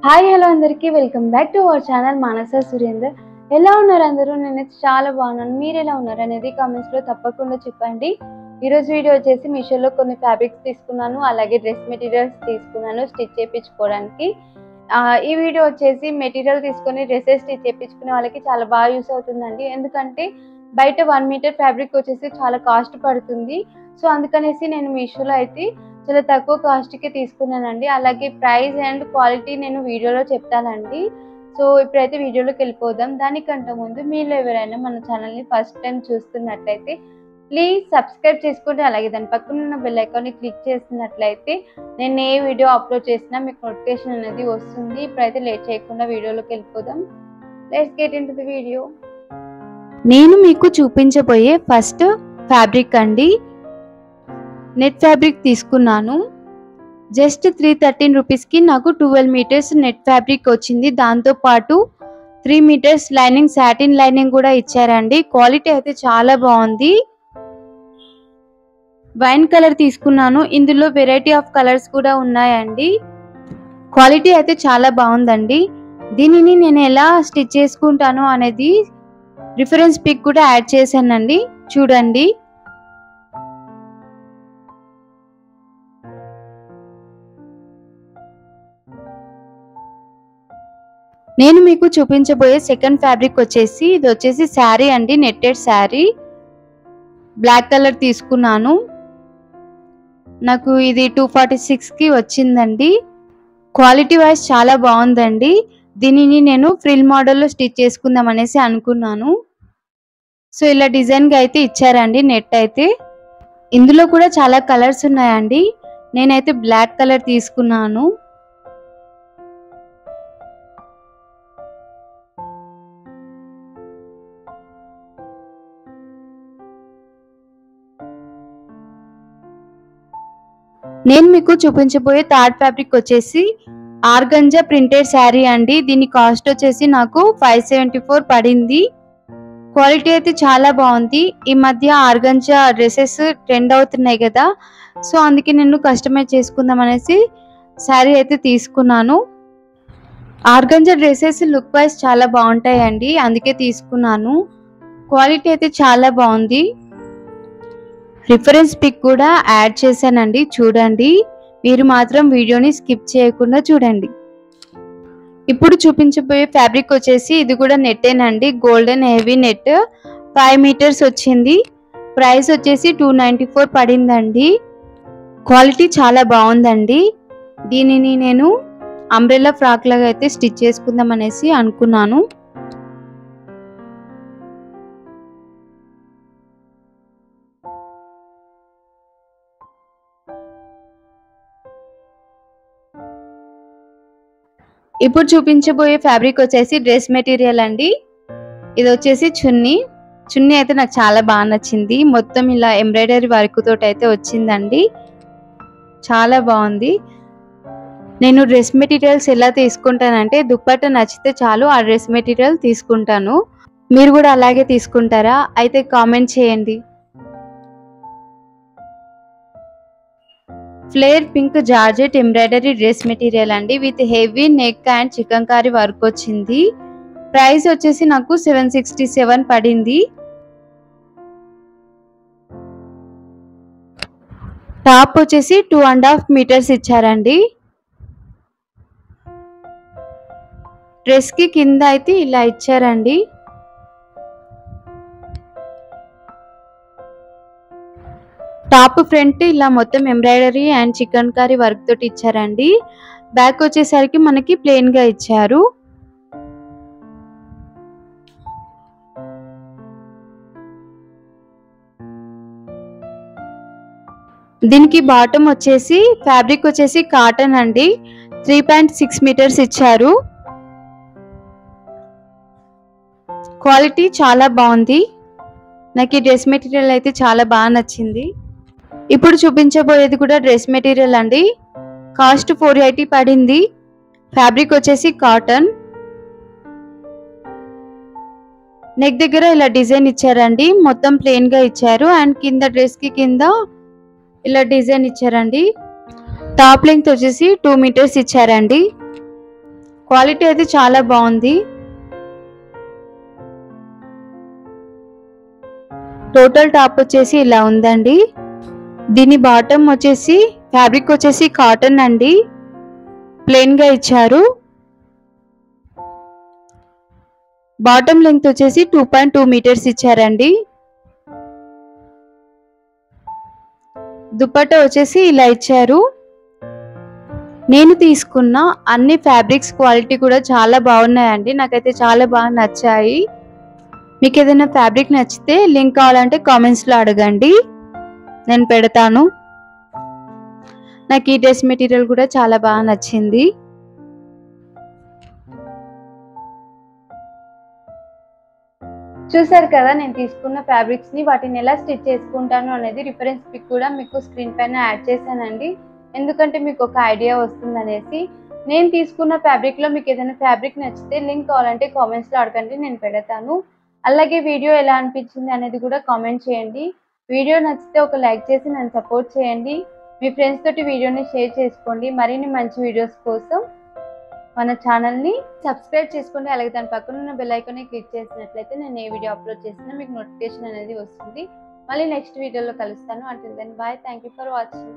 Hi hello అందరికీ welcome back to our channel Manasa Surender. ఎలా ఉన్నారు అందరూ? నేనైతే చాలా బాగున్నాను. మీరు ఎలా ఉన్నారు అనేది కామెంట్స్లో తప్పకుండా చెప్పండి. ఈరోజు వీడియో వచ్చేసి మీషోలో కొన్ని ఫ్యాబ్రిక్స్ తీసుకున్నాను, అలాగే డ్రెస్ మెటీరియల్స్ తీసుకున్నాను స్టిచ్ చేయించుకోవడానికి. ఈ వీడియో వచ్చేసి మెటీరియల్ తీసుకొని డ్రెస్సెస్ స్టిచ్ చేయించుకునే వాళ్ళకి చాలా బాగా యూస్ అవుతుందండి. ఎందుకంటే బయట 1 మీటర్ ఫ్యాబ్రిక్ వచ్చేసి చాలా కాస్ట్ పడుతుంది. సో అందుకనేసి నేను మీషోలో అయితే చాలా తక్కువ కాస్ట్కి తీసుకున్నానండి. అలాగే ప్రైస్ అండ్ క్వాలిటీ నేను వీడియోలో చెప్తానండి. సో ఇప్పుడైతే వీడియోలోకి వెళ్ళిపోదాం. దానికంటే ముందు మీరు ఎవరైనా మన ఛానల్ని ఫస్ట్ టైం చూస్తున్నట్లయితే ప్లీజ్ సబ్స్క్రైబ్ చేసుకోండి. అలాగే దాని పక్కన ఉన్న బెల్ ఐకాన్ని క్లిక్ చేసినట్లయితే నేను ఏ వీడియో అప్లోడ్ చేసినా మీకు నోటిఫికేషన్ అనేది వస్తుంది. ఇప్పుడైతే లేట్ చేయకుండా వీడియోలోకి వెళ్ళిపోదాం. Let's get into the video. నేను మీకు చూపించబోయే ఫస్ట్ ఫ్యాబ్రిక్ అండి. నెట్ ఫ్యాబ్రిక్ తీసుకున్నాను. జస్ట్ 313 రూపీస్కి నాకు 12 మీటర్స్ నెట్ ఫ్యాబ్రిక్ వచ్చింది. దాంతోపాటు 3 మీటర్స్ లైనింగ్, సాటిన్ లైనింగ్ కూడా ఇచ్చారండి. క్వాలిటీ అయితే చాలా బాగుంది. వైన్ కలర్ తీసుకున్నాను. ఇందులో వెరైటీ ఆఫ్ కలర్స్ కూడా ఉన్నాయండి. క్వాలిటీ అయితే చాలా బాగుందండి. దీనిని నేను ఎలా స్టిచ్ చేసుకుంటాను అనేది రిఫరెన్స్ పిక్ కూడా యాడ్ చేశానండి, చూడండి. నేను మీకు చూపించబోయే సెకండ్ ఫ్యాబ్రిక్ వచ్చేసి ఇది వచ్చేసి శారీ అండి, నెట్టెడ్ శారీ. బ్లాక్ కలర్ తీసుకున్నాను. నాకు ఇది 246కి వచ్చిందండి. క్వాలిటీ వైజ్ చాలా బాగుందండి. దీనిని నేను ఫ్రిల్ మోడల్లో స్టిచ్ చేసుకుందాం అనేసి అనుకున్నాను. సో ఇలా డిజైన్గా అయితే ఇచ్చారండి నెట్ అయితే. ఇందులో కూడా చాలా కలర్స్ ఉన్నాయండి. నేనైతే బ్లాక్ కలర్ తీసుకున్నాను. నేను మీకు చూపించబోయే థర్డ్ ఫ్యాబ్రిక్ వచ్చేసి ఆర్గంజా ప్రింటెడ్ శారీ అండి. దీని కాస్ట్ వచ్చేసి నాకు 574 పడింది. క్వాలిటీ అయితే చాలా బాగుంది. ఈ మధ్య ఆర్గంజా డ్రెస్సెస్ ట్రెండ్ అవుతున్నాయి కదా, సో అందుకే నేను కస్టమైజ్ చేసుకుందాం అనేసి శారీ అయితే తీసుకున్నాను. ఆర్గంజా డ్రెస్సెస్ లుక్ వైజ్ చాలా బాగుంటాయండి, అందుకే తీసుకున్నాను. క్వాలిటీ అయితే చాలా బాగుంది. రిఫరెన్స్ పిక్ కూడా యాడ్ చేశానండి, చూడండి. మీరు మాత్రం వీడియోని స్కిప్ చేయకుండా చూడండి. ఇప్పుడు చూపించబోయే ఫ్యాబ్రిక్ వచ్చేసి ఇది కూడా నెట్టేనండి, గోల్డెన్ హెవీ నెట్. 5 మీటర్స్ వచ్చింది. ప్రైస్ వచ్చేసి 294 పడిందండి. క్వాలిటీ చాలా బాగుందండి. దీనిని నేను అంబ్రెల్లా ఫ్రాక్ లాగా అయితే స్టిచ్ చేసుకుందాం అనేసి అనుకున్నాను. ఇప్పుడు చూపించబోయే ఫ్యాబ్రిక్ వచ్చేసి డ్రెస్ మెటీరియల్ అండి. ఇది వచ్చేసి చున్నీ. చున్నీ అయితే నాకు చాలా బాగా నచ్చింది. మొత్తం ఇలా ఎంబ్రాయిడరీ వర్క్ తోటి అయితే వచ్చిందండి, చాలా బాగుంది. నేను డ్రెస్ మెటీరియల్స్ ఎలా తీసుకుంటానంటే దుప్పట్టా నచ్చితే చాలు ఆ డ్రెస్ మెటీరియల్ తీసుకుంటాను. మీరు కూడా అలాగే తీసుకుంటారా? అయితే కామెంట్ చేయండి. Flare pink georgette embroidery dress material అండి, with heavy neck and chikankari work వచ్చింది. ప్రైస్ వచ్చేసి నాకు 767 పడింది. టాప్ వచ్చేసి 2.5 మీటర్స్ ఇచ్చారండి. డ్రెస్ కి కింద అయితే ఇలా ఇచ్చారండి. టాప్ ఫ్రంట్ ఇలా మొత్తం embroidery and chicken curry work తోటి ఇచ్చారండి. బ్యాక్ వచ్చేసరికి మనకి ప్లెయిన్ గా ఇచ్చారు. దీనికి బాటమ్ వచ్చేసి ఫ్యాబ్రిక్ వచ్చేసి కాటన్ అండి. 3.6 మీటర్స్ ఇచ్చారు. క్వాలిటీ చాలా బాగుంది. నాకు ఈ డ్రెస్ మెటీరియల్ అయితే చాలా బాగా నచ్చింది. ఇప్పుడు చూపించబోయేది కూడా డ్రెస్ మెటీరియల్ అండి. కాస్ట్ 480 పడింది. ఫ్యాబ్రిక్ వచ్చేసి కాటన్. నెక్ దగ్గర ఇలా డిజైన్ ఇచ్చారండి, మొత్తం ప్లెయిన్ గా ఇచ్చారు. అండ్ కింద డ్రెస్ కి కింద ఇలా డిజైన్ ఇచ్చారండి. టాప్ లెంగ్త్ వచ్చేసి 2 మీటర్స్ ఇచ్చారండి. క్వాలిటీ అయితే చాలా బాగుంది. టోటల్ టాప్ వచ్చేసి ఇలా ఉందండి. దీని బాటమ్ వచ్చేసి ఫ్యాబ్రిక్ వచ్చేసి కాటన్ అండి, ప్లెయిన్ గా ఇచ్చారు. బాటమ్ లెంగ్త్ వచ్చేసి 2.2 మీటర్స్ ఇచ్చారండి. దుపట్టా వచ్చేసి ఇలా ఇచ్చారు. నేను తీసుకున్న అన్ని ఫ్యాబ్రిక్స్ క్వాలిటీ కూడా చాలా బాగున్నాయండి. నాకైతే చాలా బాగా నచ్చాయి. మీకు ఏదైనా ఫ్యాబ్రిక్ నచ్చితే లింక్ కావాలంటే కామెంట్స్ లో అడగండి, నేను పెడతాను. నాకు ఈ డ్రెస్ మెటీరియల్ కూడా చాలా బాగా నచ్చింది. చూసారు కదా నేను తీసుకున్న ఫ్యాబ్రిక్స్ ని, వాటిని ఎలా స్టిచ్ చేసుకుంటాను అనేది రిఫరెన్స్ పిక్ కూడా మీకు స్క్రీన్ పైన యాడ్ చేశానండి. ఎందుకంటే మీకు ఒక ఐడియా వస్తుంది అనేసి. నేను తీసుకున్న ఫ్యాబ్రిక్ లో మీకు ఏదైనా ఫ్యాబ్రిక్ నచ్చితే లింక్ కావాలంటే కామెంట్స్ లో అడగండి, నేను పెడతాను. అలాగే వీడియో ఎలా అనిపించింది అనేది కూడా కామెంట్ చేయండి. వీడియో నచ్చితే ఒక లైక్ చేసి నన్ను సపోర్ట్ చేయండి. మీ ఫ్రెండ్స్ తోటి వీడియోని షేర్ చేసుకోండి. మరిన్ని మంచి వీడియోస్ కోసం మన ఛానల్ని సబ్స్క్రైబ్ చేసుకోండి. అలాగే దాని పక్కన ఉన్న బెల్ ఐకాన్ని క్లిక్ చేసినట్లయితే నేను ఏ వీడియో అప్లోడ్ చేసినా మీకు నోటిఫికేషన్ అనేది వస్తుంది. మళ్ళీ నెక్స్ట్ వీడియోలో కలుస్తాను. Until then bye. Thank you for watching.